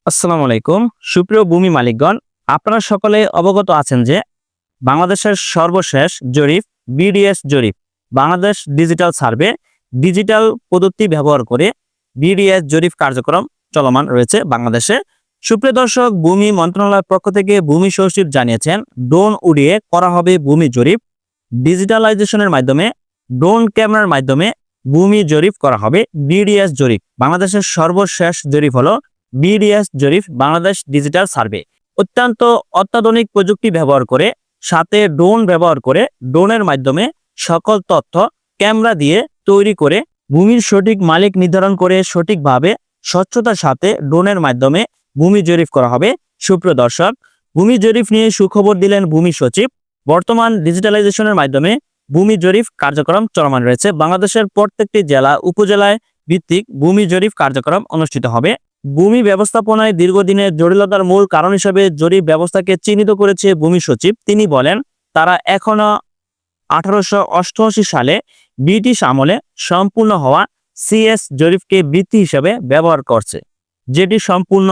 আসসালামু আলাইকুম। সুপ্রিয় ভূমি মালিকগণ, আপনারা সকলে অবগত আছেন যে বাংলাদেশের সর্বশেষ জরিপ বিডিএস জরিপ বাংলাদেশ ডিজিটাল সার্ভে ডিজিটাল প্রযুক্তি ব্যবহার করে বিডিএস জরিপ কার্যক্রম চলমান রয়েছে বাংলাদেশে। সুপ্রিয় দর্শক, ভূমি মন্ত্রণালয়ের পক্ষ থেকে ভূমি সচিব জানিয়েছেন ড্রোন উড়িয়ে করা হবে ভূমি জরিপ। ডিজিটালাইজেশনের মাধ্যমে ড্রোন ক্যামেরার মাধ্যমে ভূমি জরিপ করা হবে। বিডিএস জরিপ বাংলাদেশের সর্বশেষ জরিপ হলো বিডিএস জরিপ বাংলাদেশ ডিজিটাল সার্ভে। অত্যাধুনিক প্রযুক্তি ব্যবহার করে সাথে ড্রোন ব্যবহার করে ড্রোনের মাধ্যমে সকল তথ্য ক্যামেরা দিয়ে তৈরি করে ভূমির সঠিক মালিক নির্ধারণ করে সঠিকভাবে স্বচ্ছতার সাথে ড্রোনের মাধ্যমে ভূমি জরিপ করা হবে। সুপ্রিয় দর্শক, ভূমি জরিপ নিয়ে সুখবর দিলেন ভূমি সচিব। বর্তমান ডিজিটালাইজেশনের মাধ্যমে ভূমি জরিপ কার্যক্রম চলমান রয়েছে। বাংলাদেশের প্রত্যেকটি জেলা উপজেলায় ভিত্তিক ভূমি জরিপ কার্যক্রম অনুষ্ঠিত হবে। ভূমি ব্যবস্থাপনায় দীর্ঘদিনের জটিলতার মূল কারণ হিসেবে জরিপ ব্যবস্থাকে চিহ্নিত করেছে ভূমি সচিব। তিনি বলেন, তারা এখনো 1888 সালে ব্রিটিশ আমলে সম্পূর্ণ হওয়া সিএস জরিপকে বৃত্তি হিসেবে ব্যবহার করছে, যেটি সম্পূর্ণ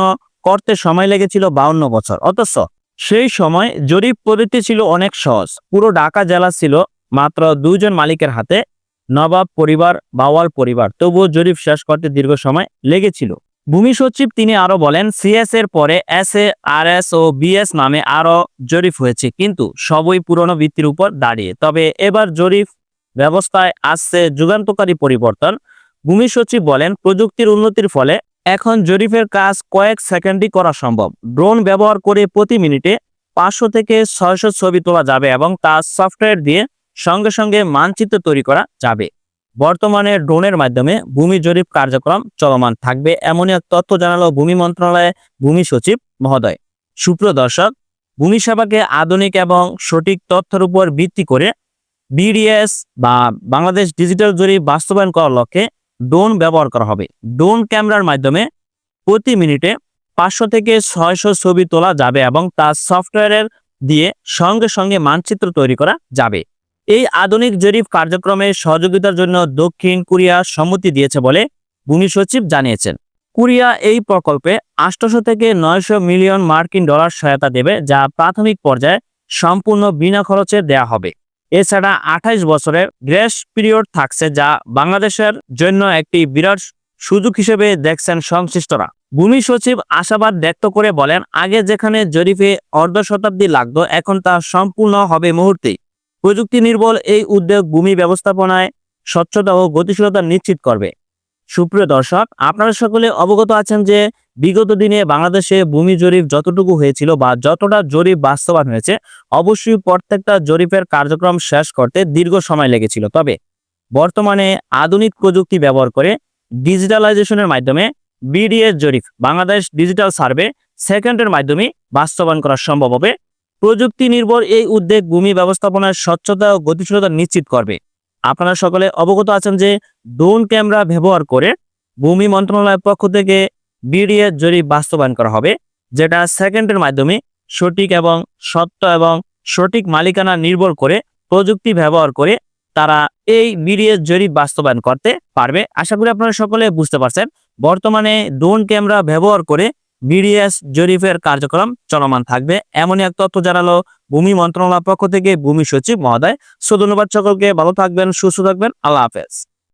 করতে সময় লেগেছিল 52 বছর। অথচ সেই সময় জরিপ পদ্ধতি ছিল অনেক সহজ। পুরো ঢাকা জেলা ছিল মাত্র 2 জন মালিকের হাতে, নবাব পরিবার, বাওয়াল পরিবার। তবুও জরিপ শেষ করতে দীর্ঘ সময় লেগেছিল। ভূমি সচিব তিনি আরো বলেন, সিএস এর পরে এসএ, আরএস ও বিএস নামে আরো জরিপ হয়েছে, কিন্তু সবই পুরনো ভিত্তির উপর দাঁড়িয়ে। তবে এবার জরিপ ব্যবস্থায় আসছে যুগান্তকারী পরিবর্তন। ভূমি সচিব বলেন, প্রযুক্তির উন্নতির ফলে এখন জরিপের কাজ কয়েক সেকেন্ডই করা সম্ভব। ড্রোন ব্যবহার করে প্রতি মিনিটে 500 থেকে 600 ছবি তোলা যাবে এবং তা সফটওয়্যার দিয়ে সঙ্গে সঙ্গে মানচিত্র তৈরি করা যাবে। বর্তমানে ড্রোনের মাধ্যমে ভূমি জরিপ কার্যক্রম চলমান থাকবে, এমনই এক তথ্য জানালো ভূমি মন্ত্রণালয়ে ভূমি সচিব মহোদয়। সুপ্রিয় দর্শক, ভূমি সেবাকে আধুনিক এবং সঠিক তথ্যের উপর ভিত্তি করে বিডিএস বা বাংলাদেশ ডিজিটাল জরিপ বাস্তবায়ন করার লক্ষ্যে ড্রোন ব্যবহার করা হবে। ড্রোন ক্যামেরার মাধ্যমে প্রতি মিনিটে 500 থেকে 600 ছবি তোলা যাবে এবং তা সফটওয়্যারের দিয়ে সঙ্গে সঙ্গে মানচিত্র তৈরি করা যাবে। এই আধুনিক জরিপ কার্যক্রমে সহযোগিতার জন্য দক্ষিণ কোরিয়া সম্মতি দিয়েছে বলে ভূমি সচিব জানিয়েছেন। কোরিয়া এই প্রকল্পে 800 থেকে 900 মিলিয়ন মার্কিন ডলার সহায়তা দেবে, যা প্রাথমিক পর্যায়ে সম্পূর্ণ বিনা খরচে দেয়া হবে। এছাড়া 28 বছরের গ্রেস পিরিয়ড থাকছে, যা বাংলাদেশের জন্য একটি বিরাট সুযোগ হিসেবে দেখছেন সংশ্লিষ্টরা। ভূমি সচিব আশাবাদ ব্যক্ত করে বলেন, আগে যেখানে জরিপে অর্ধ শতাব্দী লাগতো, এখন তা সম্পূর্ণ হবে মুহূর্তেই। প্রযুক্তি নির্ভর এই উদ্যোগ ভূমি ব্যবস্থাপনায় স্বচ্ছতা ও গতিশীলতা নিশ্চিত করবে। সুপ্রিয় দর্শক, আপনারা সকলে অবগত আছেন যে বিগত দিনে বাংলাদেশে ভূমি জরিপ যতটুকু হয়েছিল বা যতটা জরিপ বাস্তবায়ন হয়েছে, অবশ্যই প্রত্যেকটা জরিপের কার্যক্রম শেষ করতে দীর্ঘ সময় লেগেছিল। তবে বর্তমানে আধুনিক প্রযুক্তি ব্যবহার করে ডিজিটালাইজেশনের মাধ্যমে বিডিএস জরিপ বাংলাদেশ ডিজিটাল সার্ভে সেকেন্ডের মাধ্যমে বাস্তবায়ন করা সম্ভব হবে। প্রযুক্তি নির্ভর এই উদ্যোগ ভূমি ব্যবস্থাপনার স্বচ্ছতা ও গতিশীলতা নিশ্চিত করবে। আপনারা সকলে অবগত আছেন যে ড্রোন ক্যামেরা ব্যবহার করে ভূমি মন্ত্রণালয়ের পক্ষ থেকে বিডিএস জরিপ বাস্তবায়ন করা হবে, যেটা সেকেন্ডের মাধ্যমে সঠিক এবং সত্য এবং সঠিক মালিকানা নির্ভর করে প্রযুক্তি ব্যবহার করে তারা এই বিডিএস জরিপ বাস্তবায়ন করতে পারবে। আশা করি আপনারা সকলে বুঝতে পারছেন। বর্তমানে ড্রোন ক্যামেরা ব্যবহার করে বিডিএস জরিপের কার্যক্রম চলমান থাকবে, এমনই এক তথ্য জানালো ভূমি মন্ত্রণালয়ের পক্ষ থেকে ভূমি সচিব মহোদয়। ধন্যবাদ সকলকে, ভালো থাকবেন, সুস্থ থাকবেন, আল্লাহ হাফেজ।